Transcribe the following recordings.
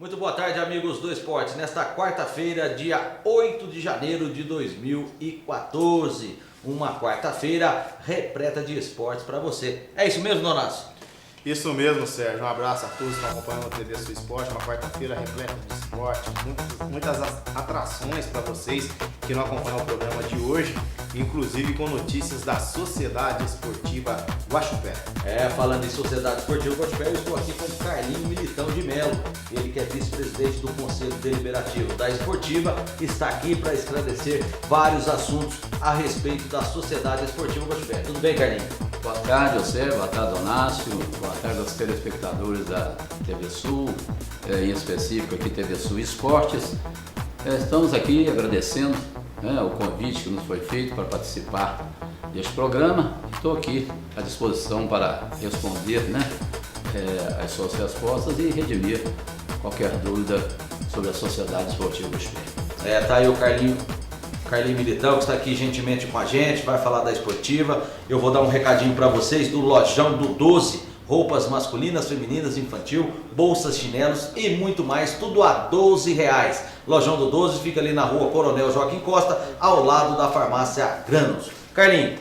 Muito boa tarde, amigos do esporte. Nesta quarta-feira, dia 8 de janeiro de 2014. Uma quarta-feira repleta de esportes para você. É isso mesmo, Donato? Isso mesmo, Sérgio. Um abraço a todos que estão acompanhando a TV Sul Esporte. Uma quarta-feira repleta de esporte, muitas atrações para vocês que não acompanham o programa de hoje, inclusive com notícias da Sociedade Esportiva Guaxupé. Falando em Sociedade Esportiva Guaxupé, eu estou aqui com o Carlinho Militão de Melo. Ele que é vice-presidente do Conselho Deliberativo da Esportiva, está aqui para esclarecer vários assuntos a respeito da Sociedade Esportiva Guaxupé. Tudo bem, Carlinho? Boa tarde, você, boa tarde, Donácio, boa tarde aos telespectadores da TV Sul, em específico aqui TV Sul Esportes. Estamos aqui agradecendo o convite que nos foi feito para participar deste programa. Estou aqui à disposição para responder as suas respostas e redimir qualquer dúvida sobre a Sociedade Esportiva Guaxupé. Tá aí o Carlinho Militão, que está aqui gentilmente com a gente, vai falar da esportiva. Eu vou dar um recadinho para vocês do Lojão do 12, roupas masculinas, femininas, infantil, bolsas, chinelos e muito mais, tudo a R$12. Lojão do 12 fica ali na rua Coronel Joaquim Costa, ao lado da farmácia Granos. Carlinho,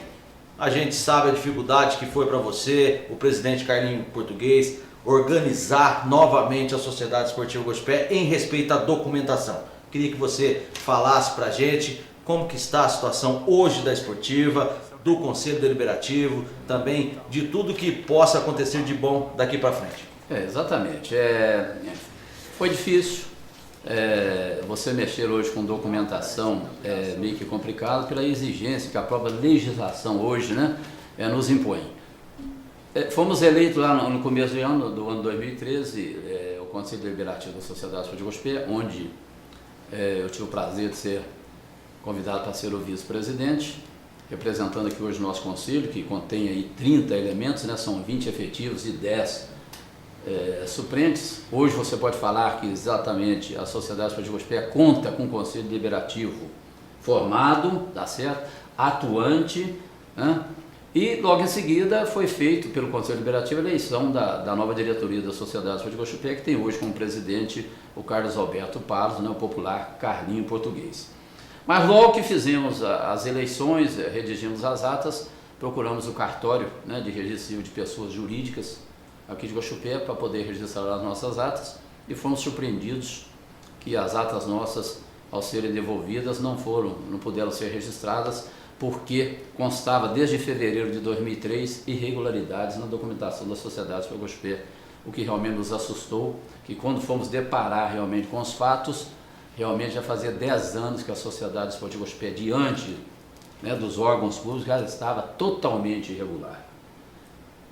a gente sabe a dificuldade que foi para você, o presidente Carlinho Português, organizar novamente a Sociedade Esportiva Guaxupé em respeito à documentação. Queria que você falasse para a gente como que está a situação hoje da esportiva, do Conselho Deliberativo, também de tudo que possa acontecer de bom daqui para frente. Exatamente. Foi difícil. Você mexer hoje com documentação é meio que complicado pela exigência que a própria legislação hoje nos impõe. Fomos eleitos lá no começo do ano 2013, o Conselho Deliberativo da Sociedade Esportiva Guaxupé, onde eu tive o prazer de ser convidado para ser o vice-presidente, representando aqui hoje o nosso conselho, que contém aí 30 elementos, são 20 efetivos e 10 suplentes. Hoje você pode falar que exatamente a Sociedade Esportiva Guaxupé conta com um conselho deliberativo formado, tá certo? Atuante, e logo em seguida foi feito pelo Conselho Deliberativo a eleição da nova diretoria da Sociedade Esportiva Guaxupé, que tem hoje como presidente o Carlos Alberto Paros, o popular Carlinho Português. Mas logo que fizemos as eleições, redigimos as atas, procuramos o cartório de registro civil de pessoas jurídicas aqui de Guaxupé para poder registrar as nossas atas, e fomos surpreendidos que as atas nossas, ao serem devolvidas, não puderam ser registradas, porque constava desde fevereiro de 2003 irregularidades na documentação da Sociedade Esportiva Guaxupé, o que realmente nos assustou, que quando fomos deparar realmente com os fatos, realmente já fazia 10 anos que a Sociedade Esportiva Guaxupé, diante dos órgãos públicos, já estava totalmente irregular.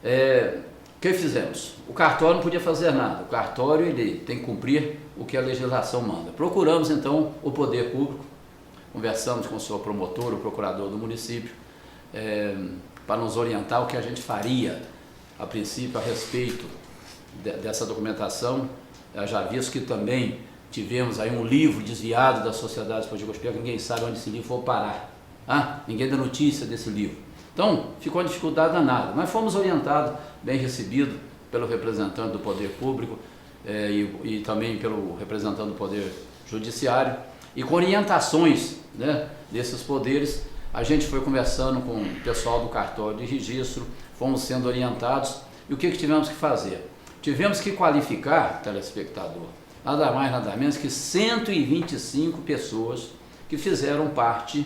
O que fizemos? O cartório não podia fazer nada, o cartório ele tem que cumprir o que a legislação manda. Procuramos então o poder público, conversamos com o senhor promotor, o procurador do município, para nos orientar o que a gente faria, a princípio, a respeito dessa documentação. Já visto que também tivemos aí um livro desviado da Sociedade Esportiva Guaxupé, que ninguém sabe onde esse livro for parar. Ninguém dá notícia desse livro. Então, ficou uma dificuldade danada, mas fomos orientados, bem recebidos pelo representante do Poder Público e também pelo representante do Poder Judiciário, e com orientações desses poderes, a gente foi conversando com o pessoal do cartório de registro, fomos sendo orientados, e o que tivemos que fazer? Tivemos que qualificar, telespectador, nada mais, nada menos que 125 pessoas que fizeram parte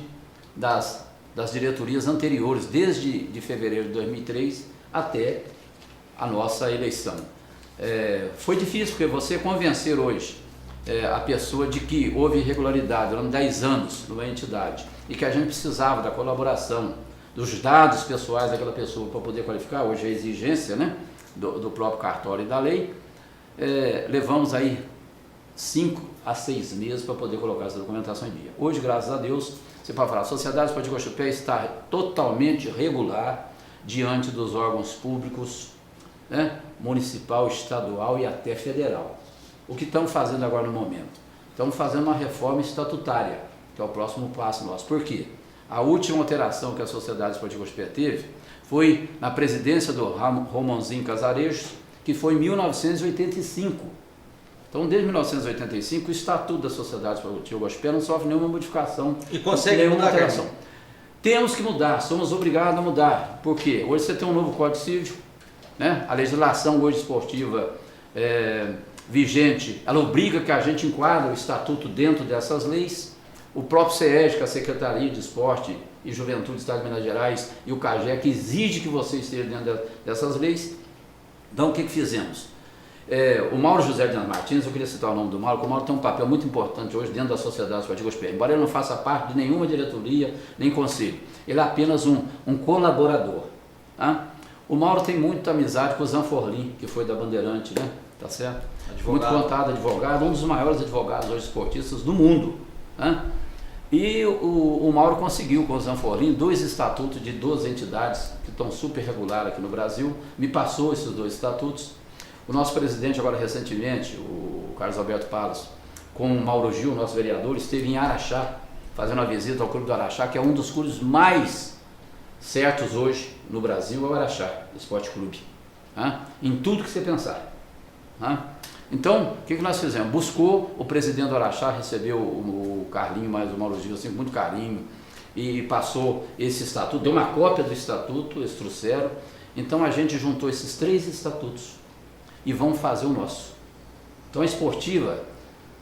das diretorias anteriores, desde fevereiro de 2003 até a nossa eleição. Foi difícil, porque você convencer hoje a pessoa de que houve irregularidade durante 10 anos numa entidade e que a gente precisava da colaboração, dos dados pessoais daquela pessoa para poder qualificar, hoje é a exigência do próprio cartório e da lei, levamos aí 5 a 6 meses para poder colocar essa documentação em dia. Hoje, graças a Deus, você pode falar, a Sociedade Esportiva Guaxupé está totalmente regular diante dos órgãos públicos, municipal, estadual e até federal. O que estamos fazendo agora no momento? Estamos fazendo uma reforma estatutária, que é o próximo passo nosso. Por quê? A última alteração que a Sociedade Esportiva Guaxupé teve foi na presidência do Romanzinho Casarejos, que foi em 1985. Então, desde 1985, o Estatuto da Sociedade Esportiva Guaxupé não sofre nenhuma modificação. E consegue nenhuma mudar, alteração. Temos que mudar, somos obrigados a mudar. Por quê? Hoje você tem um novo Código Civil, né? A legislação hoje esportiva vigente, ela obriga que a gente enquadre o Estatuto dentro dessas leis. O próprio CESG, que é a Secretaria de Esporte e Juventude do Estado de Minas Gerais, e o CAGEC exige que você esteja dentro dessas leis. Então, o que fizemos? O Mauro José de Martins, eu queria citar o nome do Mauro, porque o Mauro tem um papel muito importante hoje dentro da Sociedade Esportiva Guaxupé. Embora ele não faça parte de nenhuma diretoria, nem conselho, ele é apenas um colaborador. Tá? O Mauro tem muita amizade com o Zanforlin, que foi da Bandeirante, né? Tá certo? Advogado. Muito contado advogado, um dos maiores advogados hoje esportistas do mundo. Tá? E o Mauro conseguiu com o Zanforlin 2 estatutos de 2 entidades que estão super regulares aqui no Brasil, me passou esses 2 estatutos. O nosso presidente, agora recentemente, o Carlos Alberto Palas, com o Mauro Gil, nosso vereador, esteve em Araxá, fazendo uma visita ao Clube do Araxá, que é um dos clubes mais certos hoje no Brasil, é o Araxá Esporte Clube, tá? Em tudo que você pensar. Tá? Então, o que nós fizemos? Buscou o presidente do Araxá, recebeu o Carlinho, mais o Mauro Gil, assim, com muito carinho, e passou esse estatuto, deu uma cópia do estatuto, eles trouxeram. Então a gente juntou esses 3 estatutos e vamos fazer o nosso. Então a esportiva,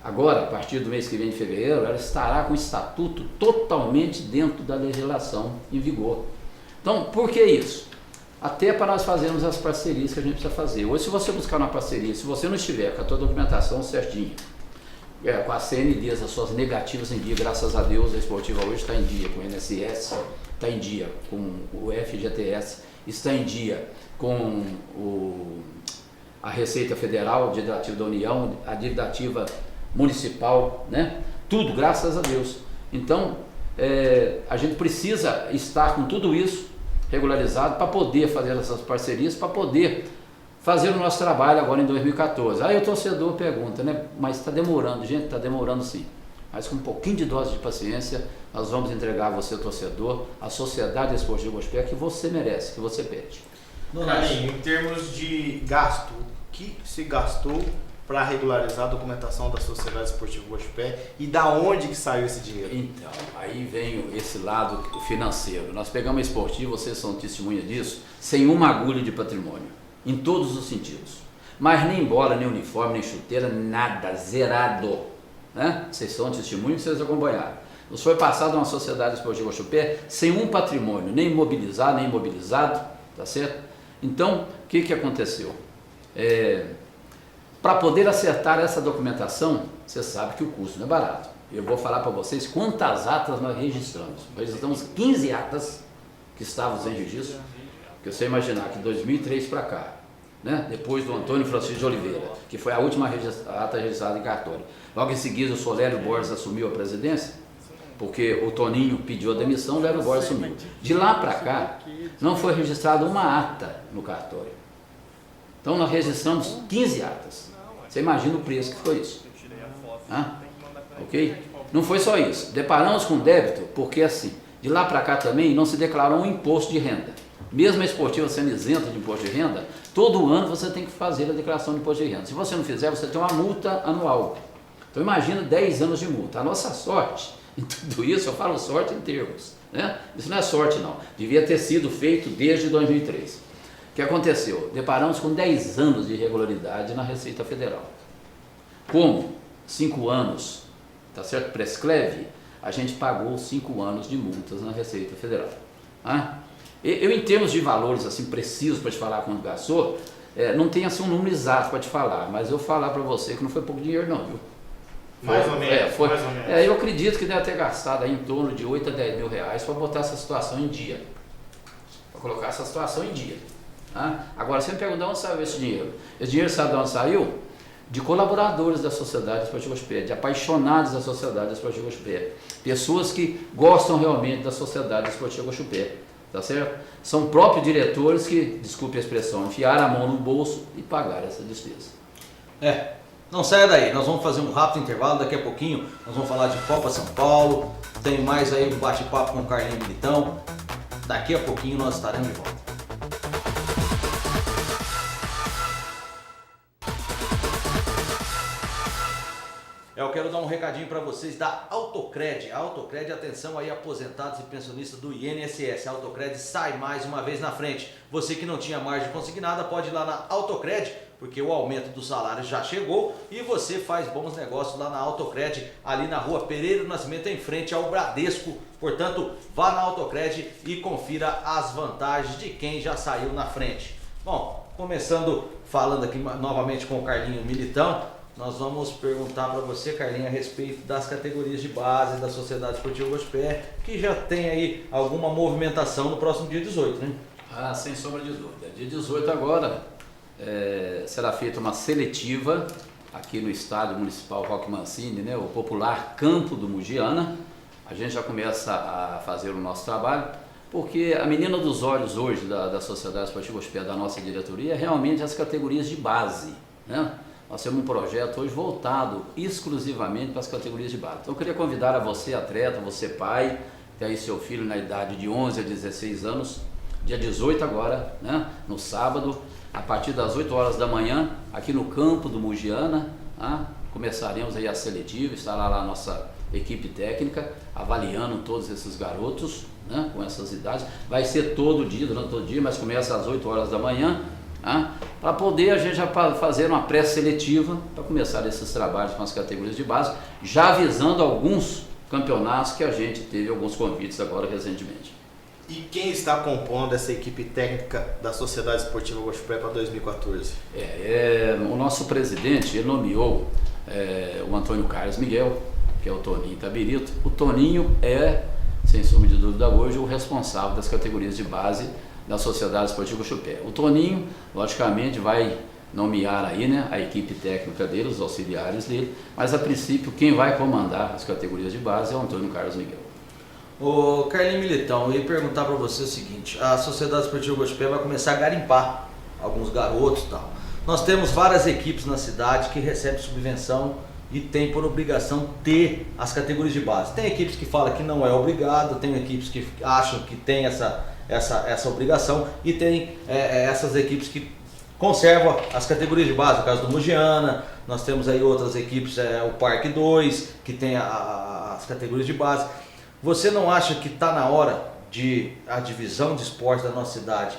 agora, a partir do mês que vem de fevereiro, ela estará com o estatuto totalmente dentro da legislação em vigor. Então, por que isso? Até para nós fazermos as parcerias que a gente precisa fazer. Hoje, se você buscar uma parceria, se você não estiver com a tua documentação certinha, com as CNDs, as suas negativas em dia, graças a Deus, a esportiva hoje está em dia com o INSS, está em dia com o FGTS, está em dia com a Receita Federal, a dívida ativa da União, a dívida ativa municipal, né? Tudo, graças a Deus. Então, a gente precisa estar com tudo isso regularizado para poder fazer essas parcerias, para poder fazer o nosso trabalho agora em 2014. Aí o torcedor pergunta, né? Mas está demorando, gente, está demorando sim. Mas com um pouquinho de dose de paciência, nós vamos entregar a você, torcedor, a Sociedade Esportiva Guaxupé que você merece, que você pede. Carlinhos, em termos de gasto, o que se gastou para regularizar a documentação da Sociedade Esportiva Guaxupé e da onde que saiu esse dinheiro? Então, aí vem esse lado financeiro. Nós pegamos a esportiva, vocês são testemunha disso, sem uma agulha de patrimônio, em todos os sentidos. Mas nem bola, nem uniforme, nem chuteira, nada, zerado. Né? Vocês são testemunha, vocês acompanharam. Nos foi passado uma Sociedade Esportiva Guaxupé sem um patrimônio, nem imobilizado, nem imobilizado, tá certo? Então, o que aconteceu? Para poder acertar essa documentação, você sabe que o custo não é barato. Eu vou falar para vocês quantas atas nós registramos. Nós registramos 15 atas que estavam em registro, que você imaginar que de 2003 para cá, né? Depois do Antônio Francisco de Oliveira, que foi a última ata registrada em cartório. Logo em seguida, o Solélio Borges assumiu a presidência, porque o Toninho pediu a demissão, o Lélio Borges assumiu. De lá para cá, não foi registrada uma ata no cartório. Então nós registramos 15 atas. Você imagina o preço que foi isso. Ok? Não foi só isso. Deparamos com débito, porque assim, de lá para cá também não se declarou um imposto de renda. Mesmo a esportiva sendo isenta de imposto de renda, todo ano você tem que fazer a declaração de imposto de renda. Se você não fizer, você tem uma multa anual. Então imagina 10 anos de multa. A nossa sorte em tudo isso, eu falo sorte em termos, né? Isso não é sorte não. Devia ter sido feito desde 2003. O que aconteceu? Deparamos com 10 anos de irregularidade na Receita Federal. Como 5 anos, tá certo, prescreve, a gente pagou 5 anos de multas na Receita Federal. Eu, em termos de valores assim precisos para te falar quanto gastou, não tem assim um número exato para te falar, mas eu falar para você que não foi pouco dinheiro não, viu? Mais ou menos. Mais ou menos. Eu acredito que deve ter gastado aí em torno de 8 a 10 mil reais para botar essa situação em dia. Para colocar essa situação em dia. Agora, você me pergunta de onde saiu esse dinheiro. Esse dinheiro sabe de onde saiu? De colaboradores da Sociedade Esportiva Guaxupé, de apaixonados da Sociedade Esportiva Guaxupé, pessoas que gostam realmente da Sociedade Esportiva Guaxupé, tá certo? São próprios diretores que, desculpe a expressão, enfiaram a mão no bolso e pagaram essa despesa. Não saia daí, nós vamos fazer um rápido intervalo, daqui a pouquinho nós vamos falar de Copa São Paulo, tem mais aí um bate-papo com o Carlinhos Militão, daqui a pouquinho nós estaremos de volta. quero dar um recadinho para vocês da Autocred. A Autocred, atenção aí, aposentados e pensionistas do INSS. A Autocred sai mais uma vez na frente. Você que não tinha margem consignada pode ir lá na Autocred, porque o aumento do salário já chegou e você faz bons negócios lá na Autocred, ali na rua Pereira do Nascimento, em frente ao Bradesco. Portanto, vá na Autocred e confira as vantagens de quem já saiu na frente. Bom, começando falando aqui novamente com o Carlinho Militão, nós vamos perguntar para você, Carlinho, a respeito das categorias de base da Sociedade Esportiva Guaxupé, que já tem aí alguma movimentação no próximo dia 18, né? Ah, sem sombra de dúvida. Dia 18 agora será feita uma seletiva aqui no Estádio Municipal Roque Mancini, né, o popular Campo do Mugiana. A gente já começa a fazer o nosso trabalho, porque a menina dos olhos hoje da Sociedade Esportiva Guaxupé, da nossa diretoria, é realmente as categorias de base, né? Nós temos um projeto hoje voltado exclusivamente para as categorias de base. Então eu queria convidar a você, atleta, você pai, tem aí seu filho na idade de 11 a 16 anos, dia 18 agora, né, no sábado, a partir das 8 horas da manhã, aqui no campo do Mugiana, começaremos aí a seletiva, estará lá a nossa equipe técnica, avaliando todos esses garotos, né, com essas idades. Vai ser todo dia, durante todo dia, mas começa às 8 horas da manhã, para poder a gente já fazer uma pré-seletiva para começar esses trabalhos com as categorias de base, já avisando alguns campeonatos que a gente teve alguns convites agora recentemente. E quem está compondo essa equipe técnica da Sociedade Esportiva Guaxupé para 2014? O nosso presidente, ele nomeou o Antônio Carlos Miguel, que é o Toninho Tabirito. O Toninho é, sem sombra de dúvida hoje, o responsável das categorias de base da Sociedade Esportiva Guaxupé. O Toninho, logicamente, vai nomear aí, né, a equipe técnica dele, os auxiliares dele, mas a princípio quem vai comandar as categorias de base é o Antônio Carlos Miguel. Ô Carlinho Militão, eu ia perguntar para você o seguinte: a Sociedade Esportiva Guaxupé vai começar a garimpar alguns garotos e tal. Nós temos várias equipes na cidade que recebem subvenção e tem por obrigação ter as categorias de base. Tem equipes que falam que não é obrigado, tem equipes que acham que tem essa obrigação e tem essas equipes que conservam as categorias de base. No caso do Mugiana, nós temos aí outras equipes, o Parque 2, que tem as categorias de base. Você não acha que está na hora de a divisão de esporte da nossa cidade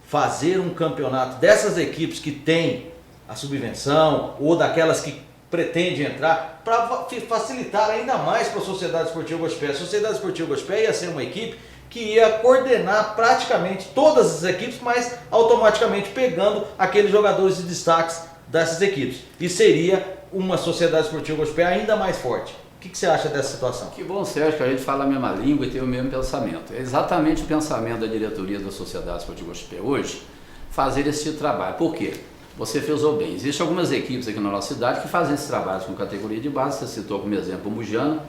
fazer um campeonato dessas equipes que têm a subvenção ou daquelas que pretendem entrar, para facilitar ainda mais para a Sociedade Esportiva Guaxupé? A Sociedade Esportiva Guaxupé ia ser uma equipe que ia coordenar praticamente todas as equipes, mas automaticamente pegando aqueles jogadores de destaques dessas equipes. E seria uma Sociedade Esportiva Guaxupé ainda mais forte. O que você acha dessa situação? Que bom, Sérgio, que a gente fala a mesma língua e tem o mesmo pensamento. É exatamente o pensamento da diretoria da Sociedade Esportiva Guaxupé hoje, fazer esse tipo de trabalho. Por quê? Você frisou bem. Existem algumas equipes aqui na nossa cidade que fazem esse trabalho com categoria de base. Você citou como exemplo o Mugiana,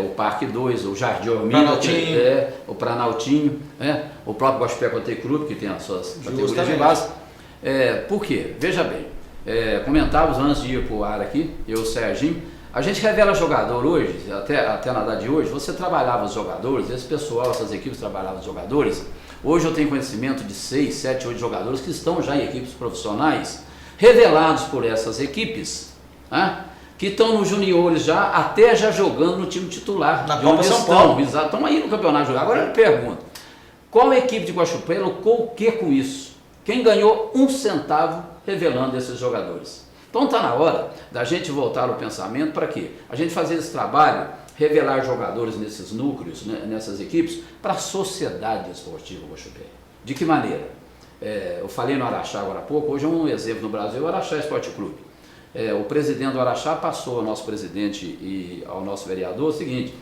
o Parque 2, o Jardim Ormina, o Planaltinho, o próprio Guaxupé Country Club, que tem as suas categorias de base. Por quê? Veja bem, comentávamos antes de ir para o ar aqui, eu e o Serginho, a gente revela jogador hoje, até na data de hoje, você trabalhava os jogadores, esse pessoal, essas equipes trabalhavam os jogadores. Hoje eu tenho conhecimento de 6, 7, 8 jogadores que estão já em equipes profissionais, revelados por essas equipes, que estão nos juniores já, até já jogando no time titular. Na Copa São Paulo. Exato, estão aí no campeonato jogando. Agora eu pergunto, qual equipe de Guaxupé lucrou o que com isso? Quem ganhou 1 centavo revelando esses jogadores? Então está na hora da gente voltar ao pensamento para quê? A gente fazer esse trabalho, revelar jogadores nesses núcleos, né, nessas equipes, para a Sociedade Esportiva Guaxupé. De que maneira? Eu falei no Araxá agora há pouco, hoje é um exemplo no Brasil, o Araxá Esporte Clube. O presidente do Araxá passou ao nosso presidente e ao nosso vereador o seguinte: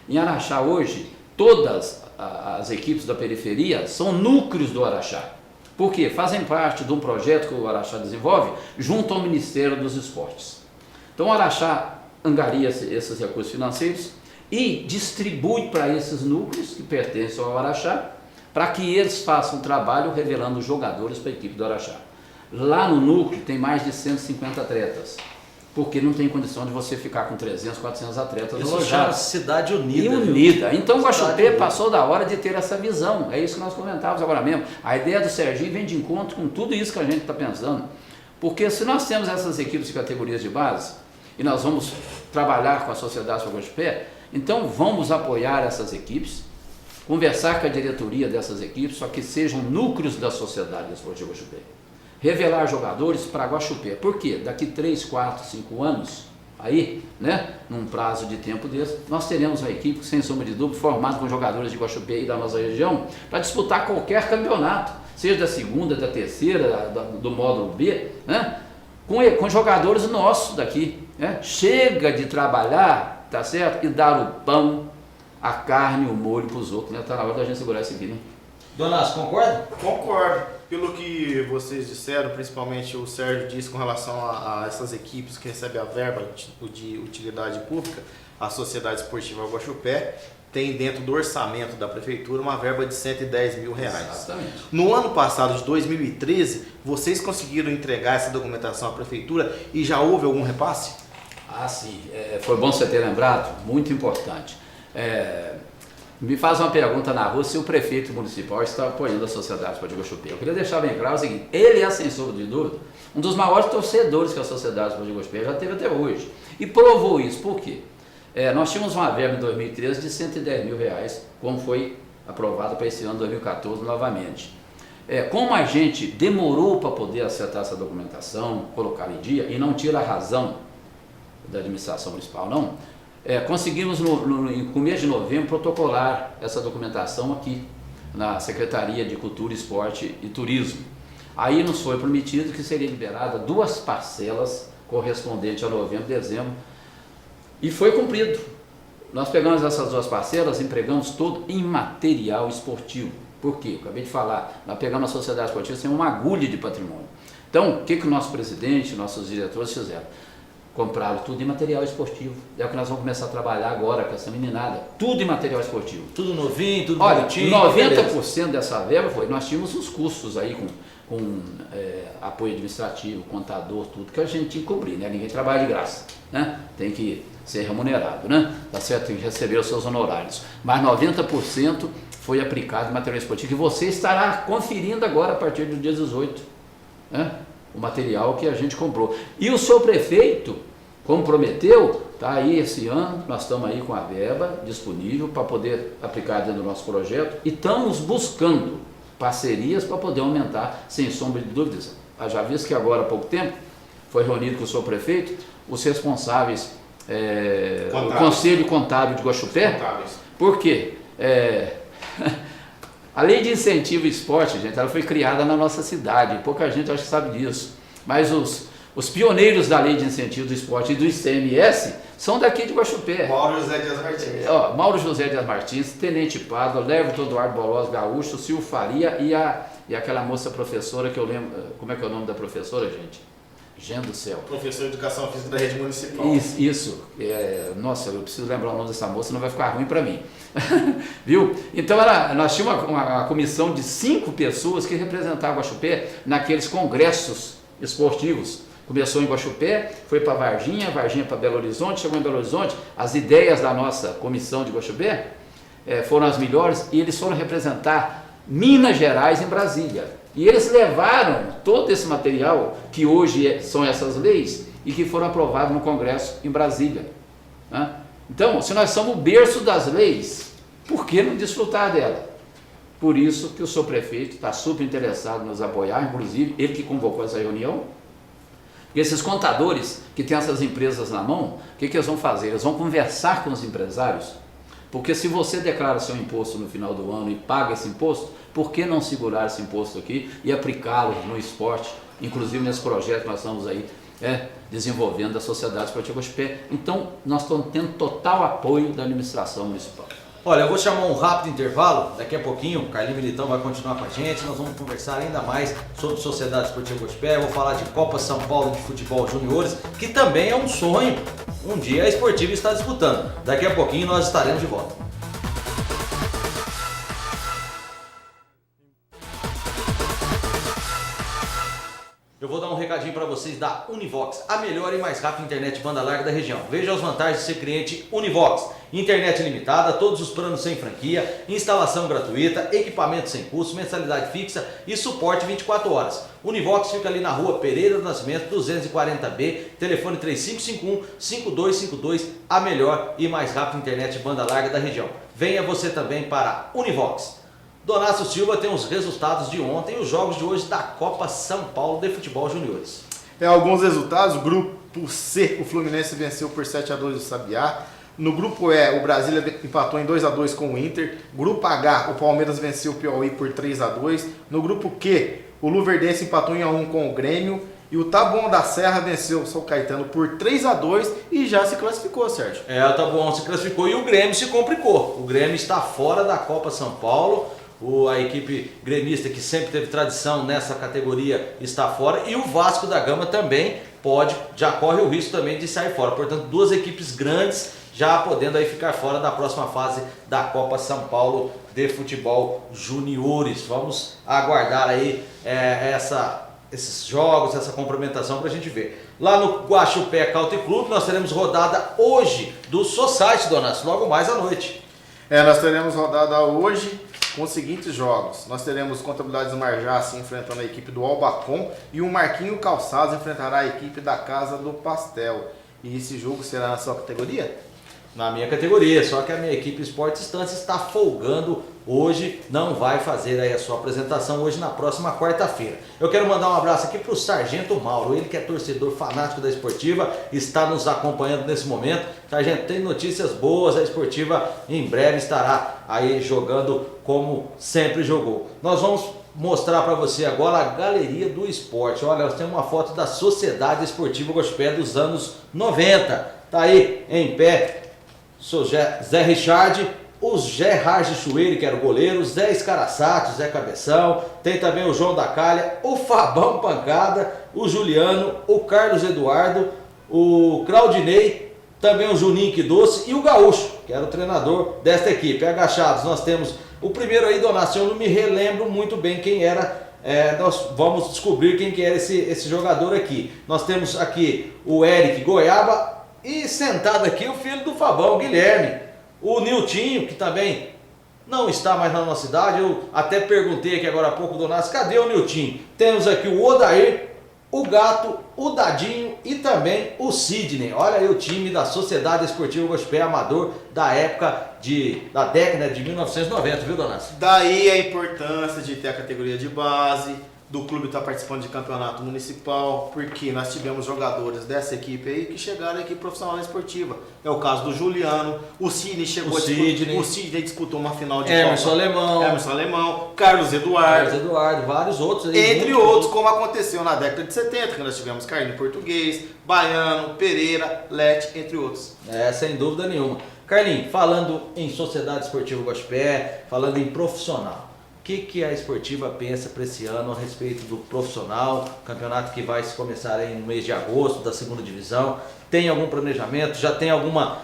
em Araxá hoje, todas as equipes da periferia são núcleos do Araxá. Por quê? Fazem parte de um projeto que o Araxá desenvolve junto ao Ministério dos Esportes. Então o Araxá angaria esses recursos financeiros e distribui para esses núcleos que pertencem ao Araxá, para que eles façam um trabalho revelando jogadores para a equipe do Araxá. Lá no núcleo tem mais de 150 atletas, porque não tem condição de você ficar com 300, 400 atletas Isso chama Cidade Unida. Unida. Então o Guaxupé passou da hora de ter essa visão. É isso que nós comentávamos agora mesmo. A ideia do Serginho vem de encontro com tudo isso que a gente está pensando. Porque se nós temos essas equipes de categorias de base, e nós vamos trabalhar com a Sociedade Esportiva Guaxupé, então vamos apoiar essas equipes, conversar com a diretoria dessas equipes, só que sejam núcleos da Sociedade Esportiva Guaxupé. Revelar jogadores para Guaxupé. Por quê? Daqui 3, 4, 5 anos, aí, né, num prazo de tempo desse, nós teremos uma equipe, sem sombra de dúvida, formada com jogadores de Guaxupé e da nossa região, para disputar qualquer campeonato, seja da segunda, da terceira, do módulo B, né, com jogadores nossos daqui. Né? Chega de trabalhar, tá certo? E dar o pão, a carne, o molho para os outros, né? Tá na hora da gente segurar isso aqui, né? Donas, concorda? Concordo. Pelo que vocês disseram, principalmente o Sérgio disse com relação a essas equipes que recebem a verba de utilidade pública, a Sociedade Esportiva Guaxupé tem dentro do orçamento da prefeitura uma verba de R$110 mil. Exatamente. No ano passado, de 2013, vocês conseguiram entregar essa documentação à prefeitura e já houve algum repasse? Ah, sim. Foi bom você ter lembrado, muito importante. Me faz uma pergunta na rua se o prefeito municipal está apoiando a Sociedade Esportiva Guaxupé. Eu queria deixar bem claro o seguinte, ele é, sem sombra de dúvida, um dos maiores torcedores que a Sociedade Esportiva Guaxupé já teve até hoje. E provou isso, por quê? Nós tínhamos uma verba em 2013 de R$110 mil, como foi aprovada para esse ano 2014 novamente. Como a gente demorou para poder acertar essa documentação, colocar em dia, e não tira a razão da administração municipal, não, conseguimos no começo de novembro protocolar essa documentação aqui na Secretaria de Cultura, Esporte e Turismo. Aí nos foi prometido que seria liberada 2 parcelas correspondentes a novembro e dezembro, e foi cumprido. Nós pegamos essas 2 parcelas, empregamos tudo em material esportivo. Por quê? Eu acabei de falar, nós pegamos a Sociedade Esportiva sem uma agulha de patrimônio. Então, o que o nosso presidente, nossos diretores fizeram? Compraram tudo em material esportivo. É o que nós vamos começar a trabalhar agora com essa meninada. Tudo em material esportivo. Tudo novinho, tudo Olha, bonitinho. 90% dessa verba foi, nós tínhamos os custos aí com apoio administrativo, contador, tudo que a gente tinha que cobrir, né? Ninguém trabalha de graça, né? Tem que ser remunerado, né? Tá certo? Tem que receber os seus honorários. Mas 90% foi aplicado em material esportivo, que você estará conferindo agora a partir do dia 18, né? O material que a gente comprou. E o seu prefeito, como prometeu, tá aí esse ano, nós estamos aí com a verba disponível para poder aplicar dentro do nosso projeto e estamos buscando parcerias para poder aumentar, sem sombra de dúvidas. Já visto que agora há pouco tempo foi reunido com o seu prefeito os responsáveis, o Conselho Contábil de Guaxupé. Por quê? A lei de incentivo ao esporte, gente, ela foi criada na nossa cidade, pouca gente acho que sabe disso, mas os pioneiros da lei de incentivo do esporte e do ICMS são daqui de Guaxupé. Mauro José Dias Martins. Mauro José Dias Martins, Tenente Pádua, Leverton Eduardo Bolós Gaúcho, Silvio Faria e aquela moça professora que eu lembro, como é que é o nome da professora, gente? Gente do céu. Professor de Educação Física da Rede Municipal. Isso. Nossa, eu preciso lembrar o nome dessa moça, não vai ficar ruim para mim. Viu? Então nós tínhamos uma comissão de 5 pessoas que representavam Guaxupé naqueles congressos esportivos. Começou em Guaxupé, foi para Varginha para Belo Horizonte, chegou em Belo Horizonte. As ideias da nossa comissão de Guaxupé foram as melhores e eles foram representar Minas Gerais em Brasília. E eles levaram todo esse material, que hoje são essas leis, e que foram aprovados no Congresso em Brasília. Né? Então, se nós somos o berço das leis, por que não desfrutar dela? Por isso que o seu prefeito está super interessado em nos apoiar, inclusive ele que convocou essa reunião. Porque esses contadores que têm essas empresas na mão, o que eles vão fazer? Eles vão conversar com os empresários, porque se você declara seu imposto no final do ano e paga esse imposto, por que não segurar esse imposto aqui e aplicá-lo no esporte, inclusive nesse projeto que nós estamos aí desenvolvendo da Sociedade Esportiva Guaxupé? Então, nós estamos tendo total apoio da administração municipal. Olha, eu vou chamar um rápido intervalo, daqui a pouquinho o Carlinhos Militão vai continuar com a gente, nós vamos conversar ainda mais sobre Sociedade Esportiva Guaxupé, eu vou falar de Copa São Paulo de Futebol Juniores, que também é um sonho, um dia a Esportiva está disputando. Daqui a pouquinho nós estaremos de volta. Eu vou dar um recadinho para vocês da Univox, a melhor e mais rápida internet banda larga da região. Veja as vantagens de ser cliente Univox. Internet limitada, todos os planos sem franquia, instalação gratuita, equipamento sem custo, mensalidade fixa e suporte 24 horas. Univox fica ali na rua Pereira do Nascimento, 240B, telefone 3551-5252, a melhor e mais rápida internet banda larga da região. Venha você também para Univox. Donácio Silva tem os resultados de ontem e os jogos de hoje da Copa São Paulo de Futebol Juniores. Alguns resultados: grupo C, o Fluminense venceu por 7-2 o Sabiá. No grupo E, o Brasília empatou em 2-2 com o Inter. Grupo H, o Palmeiras venceu o Piauí por 3-2. No grupo Q, o Luverdense empatou em 1-1 com o Grêmio. E o Taboão da Serra venceu o São Caetano por 3-2 e já se classificou, Sérgio. O Taboão se classificou e o Grêmio se complicou. O Grêmio está fora da Copa São Paulo. A equipe gremista, que sempre teve tradição nessa categoria, está fora. E o Vasco da Gama também já corre o risco também de sair fora. Portanto, duas equipes grandes já podendo aí ficar fora da próxima fase da Copa São Paulo de Futebol Juniores. Vamos aguardar aí esses jogos, essa complementação para a gente ver. Lá no Guaxupé Country Club nós teremos rodada hoje do Society, Donácio, logo mais à noite. Nós teremos rodada hoje com os seguintes jogos. Nós teremos Contabilidade do Marjace enfrentando a equipe do Albacom e o Marquinho Calçados enfrentará a equipe da Casa do Pastel. E esse jogo será na sua categoria? Na minha categoria, só que a minha equipe Esporte Estância está folgando hoje, não vai fazer aí a sua apresentação hoje na próxima quarta-feira. Eu quero mandar um abraço aqui para o Sargento Mauro, ele que é torcedor fanático da Esportiva, está nos acompanhando nesse momento. Sargento, tem notícias boas, a Esportiva em breve estará aí jogando como sempre jogou. Nós vamos mostrar para você agora a galeria do esporte. Olha, nós temos uma foto da Sociedade Esportiva Guaxupé dos anos 90. Tá aí em pé sou Zé Richard, o Gerard Chueire, que era o goleiro, Zé Escaraçato, Zé Cabeção, tem também o João da Calha, o Fabão Pancada, o Juliano, o Carlos Eduardo, o Claudinei, também o Juninho Que Doce e o Gaúcho, que era o treinador desta equipe. Agachados, nós temos o primeiro aí, Donácio, eu não me relembro muito bem quem era. Nós vamos descobrir quem que era esse jogador aqui. Nós temos aqui o Eric Goiaba e sentado aqui o filho do Fabão, Guilherme. O Niltinho, que também não está mais na nossa cidade. Eu até perguntei aqui agora há pouco, Donácio, cadê o Niltinho? Temos aqui o Odair, o Gato, o Dadinho e também o Sidney. Olha aí o time da Sociedade Esportiva Guaxupé Amador da década de 1990, viu, Donácio? Daí a importância de ter a categoria de base, do clube estar participando de campeonato municipal, porque nós tivemos jogadores dessa equipe aí que chegaram aqui profissional esportiva. É o caso do Juliano, o Sidney chegou o Sidney disputou uma final de Emerson Copa. Alemão, Carlos Eduardo, vários outros aí. Entre outros, como aconteceu na década de 70, que nós tivemos Carlinhos Português, Baiano, Pereira, Lete, entre outros. Sem dúvida nenhuma. Carlinhos, falando em Sociedade Esportiva Guaxupé, falando em profissional, o que a Esportiva pensa para esse ano a respeito do profissional, campeonato que vai se começar aí no mês de agosto, da segunda divisão? Tem algum planejamento? Já tem alguma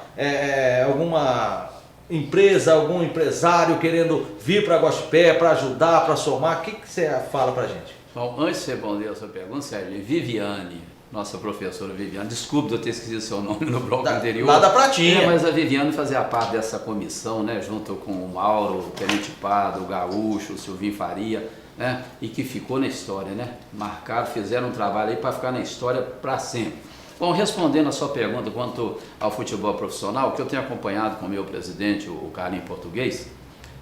empresa, algum empresário querendo vir para Guaxupé para ajudar, para somar? O que você fala para a gente? Bom, antes de você responder a sua pergunta, Sérgio, Viviane, nossa professora Viviane, desculpe de eu ter esquecido seu nome no bloco anterior. Lá da Pratinha. Mas a Viviane fazia parte dessa comissão, né, junto com o Mauro, o Tenente Pado, o Gaúcho, o Silvinho Faria, né, e que ficou na história, né, marcaram, fizeram um trabalho aí para ficar na história para sempre. Bom, respondendo a sua pergunta quanto ao futebol profissional, o que eu tenho acompanhado com o meu presidente, o Carlinhos Português,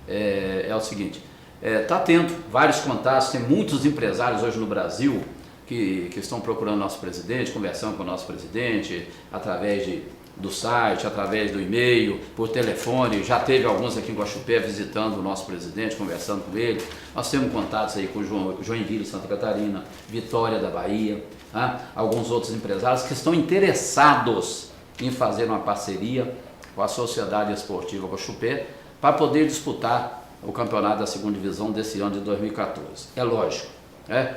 é o seguinte, está tendo vários contatos, tem muitos empresários hoje no Brasil que estão procurando nosso presidente, conversando com o nosso presidente, através do site, através do e-mail, por telefone. Já teve alguns aqui em Guaxupé visitando o nosso presidente, conversando com ele. Nós temos contatos aí com Joinville, Santa Catarina, Vitória da Bahia, tá? Alguns outros empresários que estão interessados em fazer uma parceria com a Sociedade Esportiva Guaxupé para poder disputar o campeonato da segunda divisão desse ano de 2014. É lógico.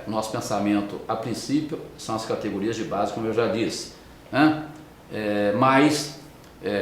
O nosso pensamento, a princípio, são as categorias de base, como eu já disse. Mas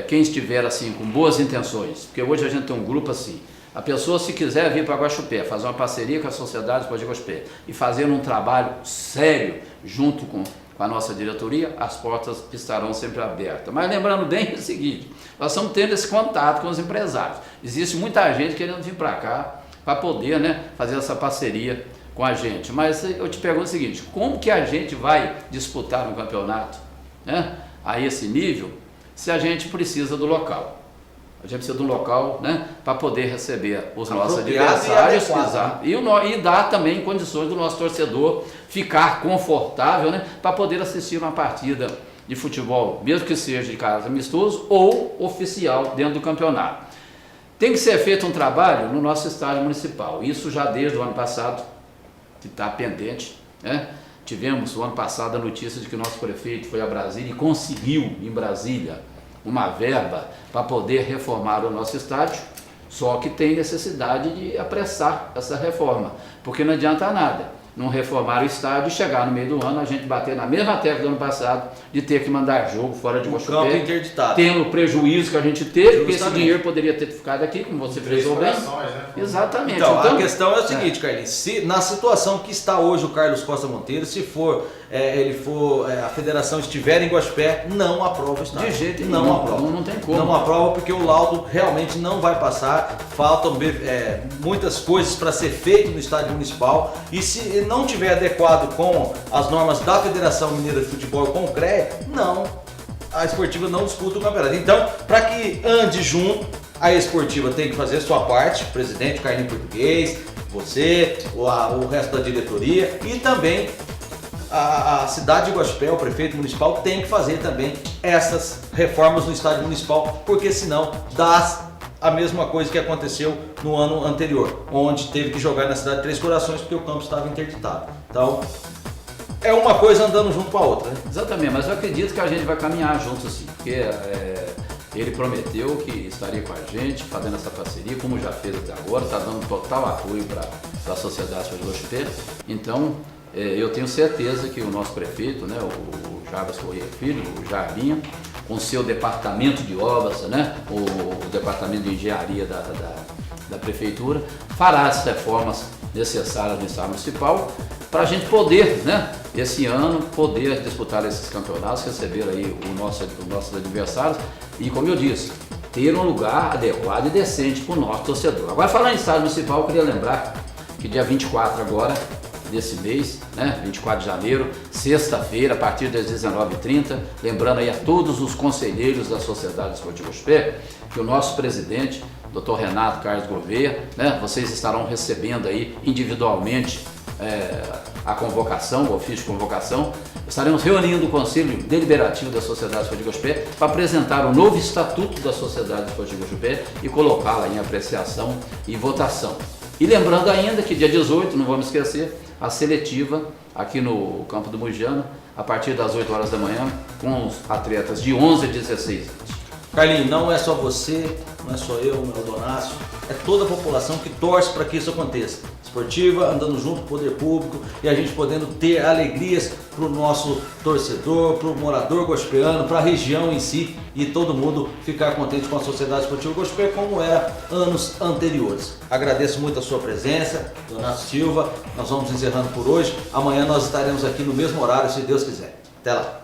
quem estiver assim com boas intenções, porque hoje a gente tem um grupo assim, a pessoa se quiser vir para Guaxupé, fazer uma parceria com a Sociedade Esportiva Guaxupé e fazer um trabalho sério junto com com a nossa diretoria, as portas estarão sempre abertas. Mas lembrando bem o seguinte, nós estamos tendo esse contato com os empresários. Existe muita gente querendo vir para cá para poder, né, fazer essa parceria com a gente. Mas eu te pergunto o seguinte, como que a gente vai disputar um campeonato, né, a esse nível, se a gente precisa do local? A gente precisa de um local, né, para poder receber os nossos adversários e dar também condições do nosso torcedor ficar confortável, né, para poder assistir uma partida de futebol, mesmo que seja de caráter amistoso ou oficial dentro do campeonato. Tem que ser feito um trabalho no nosso estádio municipal, isso já desde o ano passado, que está pendente, né? Tivemos o ano passado a notícia de que o nosso prefeito foi a Brasília e conseguiu em Brasília uma verba para poder reformar o nosso estádio, só que tem necessidade de apressar essa reforma, porque não adianta nada não reformar o estádio e chegar no meio do ano a gente bater na mesma tecla do ano passado de ter que mandar jogo fora de Guaxupé, tendo o prejuízo que a gente teve, porque esse dinheiro poderia ter ficado aqui, como você frisou bem. Exatamente. Então, a questão é o seguinte, Carlinhos, se na situação que está hoje o Carlos Costa Monteiro, se for a federação estiver em Guaxupé, não aprova o estádio. De jeito nenhum, não aprova. Não tem como. Não aprova porque o laudo realmente não vai passar, faltam muitas coisas para ser feito no estádio municipal e se não tiver adequado com as normas da Federação Mineira de Futebol com o CREA, a esportiva não disputa o campeonato. Então, para que ande junto, a esportiva tem que fazer a sua parte, o presidente, o Carlinhos Português, você, o resto da diretoria e também a cidade de Guaxupé, o prefeito municipal, tem que fazer também essas reformas no estádio municipal, porque senão dá a mesma coisa que aconteceu no ano anterior, onde teve que jogar na cidade de Três Corações porque o campo estava interditado. Então, é uma coisa andando junto com a outra, né? Exatamente, mas eu acredito que a gente vai caminhar junto sim, porque ele prometeu que estaria com a gente, fazendo essa parceria, como já fez até agora, está dando total apoio para a sociedade de Guaxupé. Então, eu tenho certeza que o nosso prefeito, né, o Jarbas Corrêa Filho, o Jarbinha, com seu departamento de obras, né, o departamento de engenharia da prefeitura, fará as reformas necessárias no estado municipal para a gente poder, né, esse ano, poder disputar esses campeonatos, receber aí os nossos adversários e, como eu disse, ter um lugar adequado e decente para o nosso torcedor. Agora, falando em estado municipal, eu queria lembrar que dia 24 agora, desse mês, né, 24 de janeiro, sexta-feira, a partir das 19h30, lembrando aí a todos os conselheiros da Sociedade Esportiva Guaxupé, que o nosso presidente, Dr. Renato Carlos Gouveia, né, vocês estarão recebendo aí individualmente a convocação, o ofício de convocação. Estaremos reunindo o Conselho Deliberativo da Sociedade Esportiva Guaxupé para apresentar o novo estatuto da Sociedade Esportiva Guaxupé e colocá-la em apreciação e votação. E lembrando ainda que dia 18, não vamos esquecer, a seletiva aqui no Campo do Mujana, a partir das 8 horas da manhã, com os atletas de 11 a 16 anos. Carlinhos, não é só você, não é só eu, não é o Donácio, é toda a população que torce para que isso aconteça. Esportiva, andando junto com o poder público e a gente podendo ter alegrias para o nosso torcedor, para o morador guaxupeano, para a região em si e todo mundo ficar contente com a Sociedade Esportiva Guaxupé como era anos anteriores. Agradeço muito a sua presença, Donácio Silva. Nós vamos encerrando por hoje. Amanhã nós estaremos aqui no mesmo horário, se Deus quiser. Até lá.